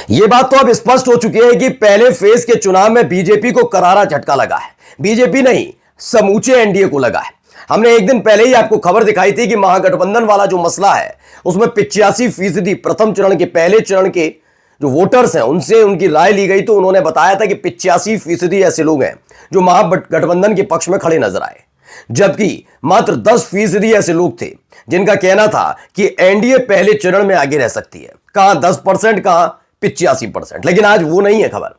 यह बात तो अब स्पष्ट हो चुकी है कि पहले फेज के चुनाव में बीजेपी को करारा झटका लगा है। बीजेपी नहीं, समूचे एनडीए को लगा है। हमने एक दिन पहले ही आपको खबर दिखाई थी कि महागठबंधन वाला जो मसला है उसमें 85% प्रथम चरण के पहले चरण के जो वोटर्स हैं उनसे उनकी राय ली गई, तो उन्होंने बताया था कि 85% ऐसे लोग हैं जो महागठबंधन के पक्ष में खड़े नजर आए, जबकि मात्र 10% ऐसे लोग थे जिनका कहना था कि एनडीए पहले चरण में आगे रह सकती है। कहां 10%, कहां 85%। लेकिन आज वो नहीं है खबर।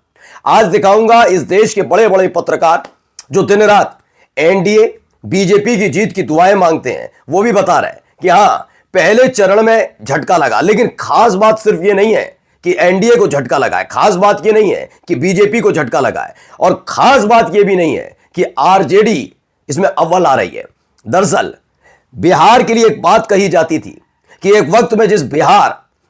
आज दिखाऊंगा इस देश के बड़े बड़े पत्रकार जो दिन रात एनडीए बीजेपी की जीत की दुआएं मांगते हैं, वो भी बता रहे हैं कि हां पहले चरण में झटका लगा। लेकिन खास बात सिर्फ ये नहीं है कि एनडीए को झटका लगा है, खास बात ये नहीं है कि बीजेपी को झटका लगा है, और खास बात ये भी नहीं है कि आरजेडी इसमें अव्वल आ रही है। दरअसल बिहार के लिए एक बात कही जाती थी कि एक वक्त में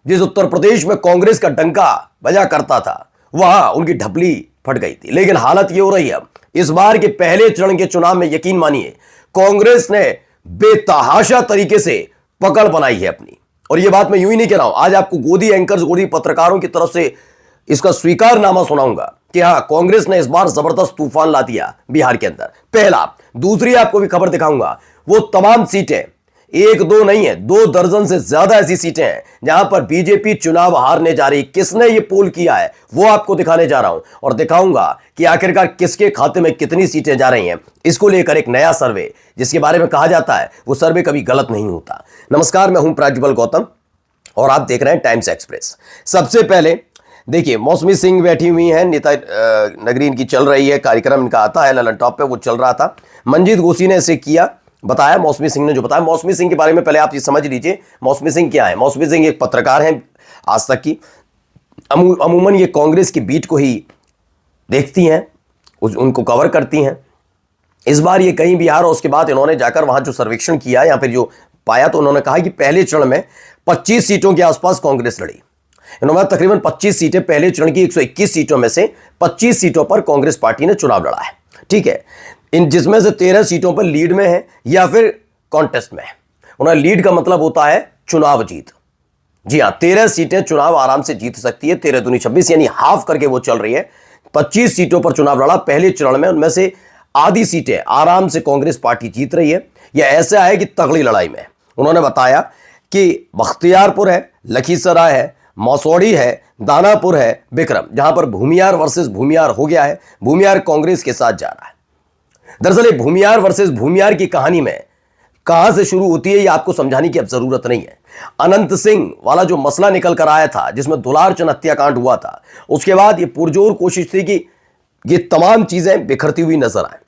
जिस उत्तर प्रदेश में कांग्रेस का डंका बजा करता था वहां उनकी ढपली फट गई थी। लेकिन हालत यह हो रही है इस बार के पहले चरण के चुनाव में, यकीन मानिए कांग्रेस ने बेतहाशा तरीके से पकड़ बनाई है अपनी। और यह बात मैं यूं ही नहीं कह रहा हूं, आज आपको गोदी एंकर्स, गोदी पत्रकारों की तरफ से इसका स्वीकारनामा सुनाऊंगा कि हां कांग्रेस ने इस बार जबरदस्त तूफान ला दिया बिहार के अंदर। पहला। दूसरी आपको भी खबर दिखाऊंगा, वो तमाम सीटें, एक दो नहीं है, 2 दर्जन से ज्यादा ऐसी सीटें हैं जहां पर बीजेपी चुनाव हारने जा रही। किसने ये पोल किया है वो आपको दिखाने जा रहा हूं, और दिखाऊंगा कि आखिरकार किसके खाते में कितनी सीटें जा रही हैं। इसको लेकर एक नया सर्वे, जिसके बारे में कहा जाता है वो सर्वे कभी गलत नहीं होता। नमस्कार, मैं हूं प्राज्वल गौतम और आप देख रहे हैं टाइम्स एक्सप्रेस। सबसे पहले देखिए, मौसमी सिंह बैठी हुई हैं, नेता नगरी इनकी चल रही है, कार्यक्रम इनका आता है ललन टॉप पे, वो चल रहा था। मंजीत गोसी ने इसे किया, बताया मौसमी सिंह ने जो बताया। मौसमी सिंह के बारे में पहले आप ये समझ लीजिए मौसमी सिंह क्या है। मौसमी सिंह एक पत्रकार हैं आज तक की, अमूमन ये कांग्रेस की बीट को ही देखती हैं, उनको कवर करती हैं। इस बार ये कहीं बिहार और उसके बाद इन्होंने जाकर वहां जो सर्वेक्षण किया या फिर जो पाया, तो उन्होंने कहा कि पहले चरण में 25 सीटों के आसपास कांग्रेस लड़ी। इन्होंने तकरीबन 25 सीटें, पहले चरण की 121 सीटों में से 25 सीटों पर कांग्रेस पार्टी ने चुनाव लड़ा है। ठीक है, इन जिसमें से 13 सीटों पर लीड में है या फिर कॉन्टेस्ट में है। उन्हें लीड का मतलब होता है चुनाव जीत। जी हां, 13 सीटें चुनाव आराम से जीत सकती है, 13 दूनी 26, यानी हाफ करके वो चल रही है। 25 सीटों पर चुनाव लड़ा पहले चरण में, उनमें से आधी सीटें आराम से कांग्रेस पार्टी जीत रही है। यह ऐसा है कि तगड़ी लड़ाई में। उन्होंने बताया कि बख्तियारपुर है, लखीसराय है, मसौड़ी है, दानापुर है, विक्रम, जहां पर भूमियार वर्सेस भूमियार हो गया है। भूमियार कांग्रेस के साथ जा रहा है। दरअसल ये भूमियार वर्सेस भूमियार की कहानी में कहां से शुरू होती है ये आपको समझाने की अब जरूरत नहीं है। अनंत सिंह वाला जो मसला निकल कर आया था, जिसमें दुलारचंद हत्याकांड हुआ था, उसके बाद ये पुरजोर कोशिश थी कि ये तमाम चीजें बिखरती हुई नजर आए।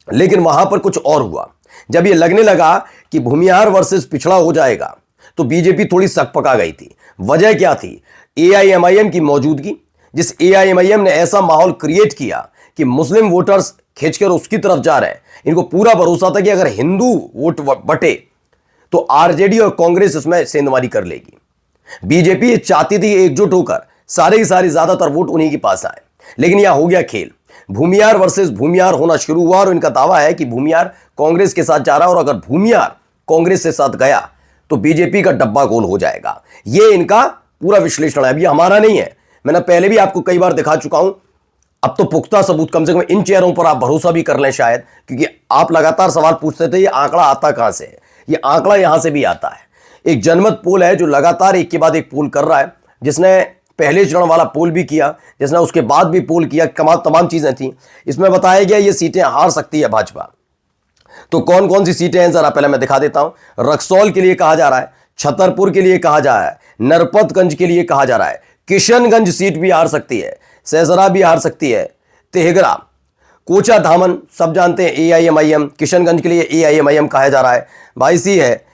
लेकिन वहां पर कुछ और हुआ। जब ये लगने लगा कि भूमियार वर्सेस पिछड़ा हो जाएगा, तो बीजेपी थोड़ी सकपका गई थी। वजह क्या थी? एआईएमआईएम की मौजूदगी, जिस एआईएमआईएम ने ऐसा माहौल क्रिएट किया कि मुस्लिम वोटर्स खींचकर उसकी तरफ जा रहे हैं। इनको पूरा भरोसा था कि अगर हिंदू वोट बटे तो आरजेडी और कांग्रेस इसमें सेंधमारी कर लेगी। बीजेपी चाहती थी एकजुट होकर सारे ही सारे ज्यादातर वोट उन्हीं के पास आए। लेकिन यह हो गया खेल, भूमियार वर्सेस भूमियार होना शुरू हुआ, और इनका दावा है कि भूमियार कांग्रेस के साथ जा रहा है, और अगर भूमियार कांग्रेस के साथ गया तो बीजेपी का डब्बा गोल हो जाएगा। यह इनका पूरा विश्लेषण है। अभी हमारा नहीं है, मैंने पहले भी आपको कई बार दिखा चुका हूं। अब तो पुख्ता सबूत, कम से कम इन चेहरों पर आप भरोसा भी कर लें शायद, क्योंकि आप लगातार सवाल पूछते थे ये आंकड़ा आता कहां से है। ये आंकड़ा यहां से भी आता है। एक जनमत पोल है जो लगातार एक के बाद एक पोल कर रहा है, जिसने पहले चरण वाला पोल भी किया, जिसने उसके बाद भी पोल किया, तमाम चीजें थी। इसमें बताया गया ये सीटें हार सकती है भाजपा। तो कौन कौन सी सीटें हैं जरा पहले मैं दिखा देता हूं। रक्सौल के लिए कहा जा रहा है, छतरपुर के लिए कहा जा रहा है, नरपतगंज के लिए कहा जा रहा है, किशनगंज सीट भी हार सकती है, सहसरा भी हार सकती है, तेहगरा, कोचा धामन सब जानते हैं एआईएमआईएम, किशनगंज के लिए एआईएमआईएम कहा जा रहा है, बाईसी है,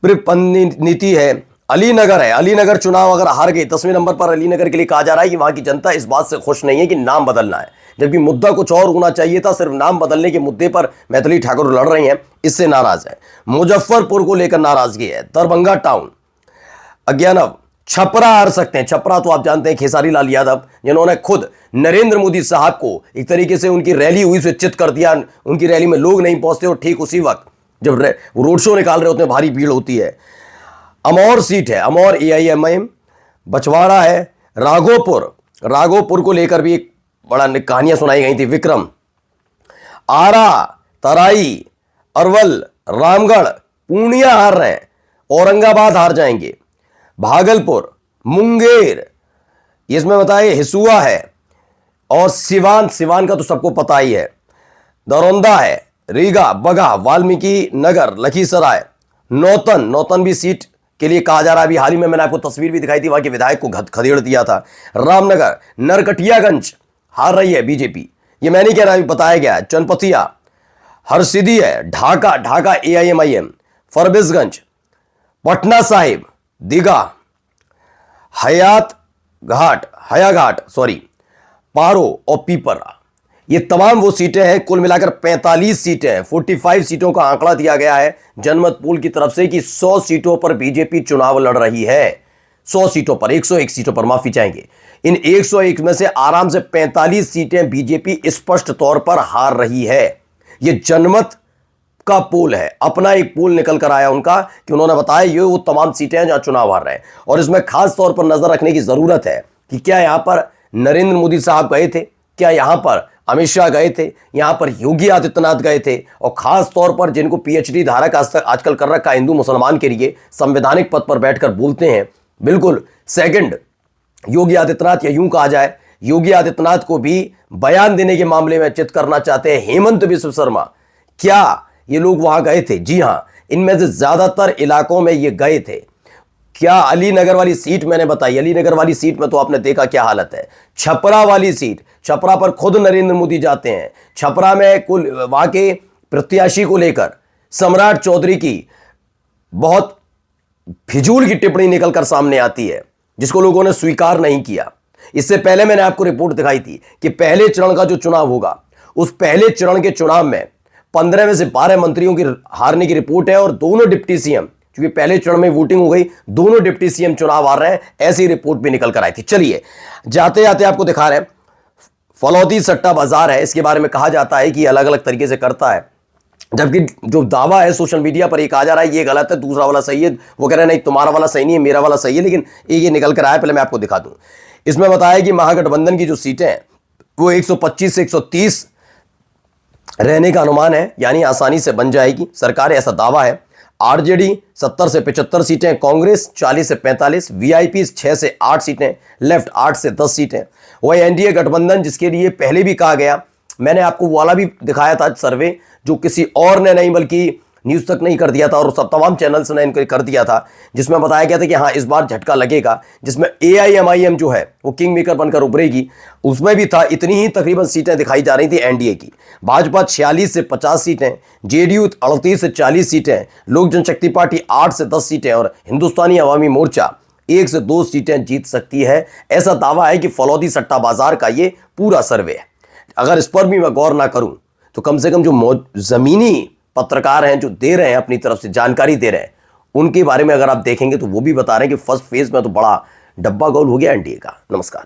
नीति है, अलीनगर है। अलीनगर चुनाव अगर हार गई, 10वें नंबर पर अलीनगर के लिए कहा जा रहा है कि वहां की जनता इस बात से खुश नहीं है कि नाम बदलना है, जबकि मुद्दा कुछ और होना चाहिए था। सिर्फ नाम बदलने के मुद्दे पर मैथिली ठाकुर लड़ रही हैं, इससे नाराज है। मुजफ्फरपुर को लेकर नाराजगी है। दरभंगा टाउन, अज्ञानव, छपरा हार सकते हैं। छपरा तो आप जानते हैं खेसारी लाल यादव, जिन्होंने खुद नरेंद्र मोदी साहब को एक तरीके से उनकी रैली हुई से चित कर दिया। उनकी रैली में लोग नहीं पहुंचते, और ठीक उसी वक्त जब रोड शो निकाल रहे होते हैं भारी भीड़ होती है। अमौर सीट है, अमौर एआईएमआईएम, बछवाड़ा है, राघोपुर को लेकर भी एक बड़ा कहानियां सुनाई गई थी। विक्रम, आरा, तराई, अरवल, रामगढ़, पूर्णिया हार रहे हैं, औरंगाबाद हार जाएंगे, भागलपुर, मुंगेर, इसमें बताइए हिसुआ है, और सिवान का तो सबको पता ही है, दरौंदा है, रीगा, बगा, वाल्मीकि नगर, लखीसराय, नौतन भी सीट के लिए कहा जा रहा है। अभी हाल ही में मैंने आपको तस्वीर भी दिखाई थी, वहां के विधायक को खदेड़ दिया था। रामनगर, नरकटियागंज हार रही है बीजेपी, ये मैं नहीं कह रहा, बताया गया है। चनपथिया, हरसिद्धि है, ढाका AIMIM, फरबिसगंज, पटना साहिब, दीघा, हयाघाट, पारो और पीपरा, ये तमाम वो सीटें हैं। कुल मिलाकर 45 सीटें हैं। 45 सीटों का आंकड़ा दिया गया है जनमत पोल की तरफ से कि 100 सीटों पर बीजेपी चुनाव लड़ रही है। 100 सीटों पर, 101 सीटों पर माफी चाहेंगे। इन 101 में से आराम से 45 सीटें बीजेपी स्पष्ट तौर पर हार रही है। यह जनमत का पोल है, अपना एक पोल निकल कर आया उनका कि उन्होंने बताया ये वो तमाम सीटें हैं जहां चुनाव हार रहे हैं। और इसमें खास तौर पर नजर रखने की जरूरत है कि क्या यहां पर नरेंद्र मोदी साहब गए थे, क्या यहां पर अमित शाह गए थे, यहां पर योगी आदित्यनाथ गए थे, और खास तौर पर जिनको PhD धारक आजकल कर रखा हिंदू मुसलमान के लिए, संवैधानिक पद पर बैठकर बोलते हैं, बिल्कुल सेकंड योगी आदित्यनाथ, या यूं कहा जाए योगी आदित्यनाथ को भी बयान देने के मामले में चित करना चाहते हैं हेमंत बिस्व शर्मा। क्या ये लोग वहां गए थे? जी हां, इनमें से ज्यादातर इलाकों में ये गए थे। क्या अलीनगर वाली सीट मैंने बताई, अलीनगर वाली सीट में तो आपने देखा क्या हालत है। छपरा वाली सीट, छपरा पर खुद नरेंद्र मोदी जाते हैं। छपरा में कुल वहां के प्रत्याशी को लेकर सम्राट चौधरी की बहुत फिजूल की टिप्पणी निकलकर सामने आती है, जिसको लोगों ने स्वीकार नहीं किया। इससे पहले मैंने आपको रिपोर्ट दिखाई थी कि पहले चरण का जो चुनाव होगा, उस पहले चरण के चुनाव में 15 में से 12 मंत्रियों की हारने की रिपोर्ट है, और दोनों डिप्टी सीएम, क्योंकि पहले चरण में वोटिंग हो गई, दोनों डिप्टी सीएम चुनाव हार रहे हैं, ऐसी रिपोर्ट भी निकल कर आई थी। चलिए जाते जाते आपको दिखा रहे हैं, फलौदी सट्टा बाजार है, इसके बारे में कहा जाता है कि अलग अलग तरीके से करता है, जबकि जो दावा है सोशल मीडिया पर ये कहा जा रहा है ये गलत है, दूसरा वाला सही है। वो कह रहे हैं नहीं तुम्हारा वाला सही नहीं है, मेरा वाला सही है, लेकिन ये निकल कर आया। पहले मैं आपको दिखा दूं। इसमें बताया कि महागठबंधन की जो सीटें हैं वो 125 से 130 रहने का अनुमान है, यानी आसानी से बन जाएगी सरकार, ऐसा दावा है। आरजेडी 70 से 75 सीटें, कांग्रेस 40 से 45, वीआईपी 6 से 8 सीटें, लेफ्ट 8 से 10 सीटें। वही एनडीए गठबंधन, जिसके लिए पहले भी कहा गया, मैंने आपको वाला भी दिखाया था सर्वे, जो किसी और ने नहीं बल्कि न्यूज़ तक नहीं कर दिया था और सब तमाम चैनल्स ने इनको कर दिया था, जिसमें बताया गया था कि हाँ इस बार झटका लगेगा, जिसमें AIMIM जो है वो किंग मेकर बनकर उभरेगी। उसमें भी था, इतनी ही तकरीबन सीटें दिखाई जा रही थी एनडीए की। भाजपा 46 से 50 सीटें, जेडीयू 38 से 40 सीटें, लोक जनशक्ति पार्टी 8 से 10 सीटें, और हिंदुस्तानी अवामी मोर्चा 1 से 2 सीटें जीत सकती है। ऐसा दावा है कि फलौदी सट्टा बाजार का ये पूरा सर्वे है। अगर इस पर भी मैं गौर ना करूं तो कम से कम जो जमीनी पत्रकार हैं, जो दे रहे हैं अपनी तरफ से जानकारी दे रहे हैं, उनके बारे में अगर आप देखेंगे तो वो भी बता रहे हैं कि फर्स्ट फेज में तो बड़ा डब्बा गोल हो गया एनडीए का। नमस्कार।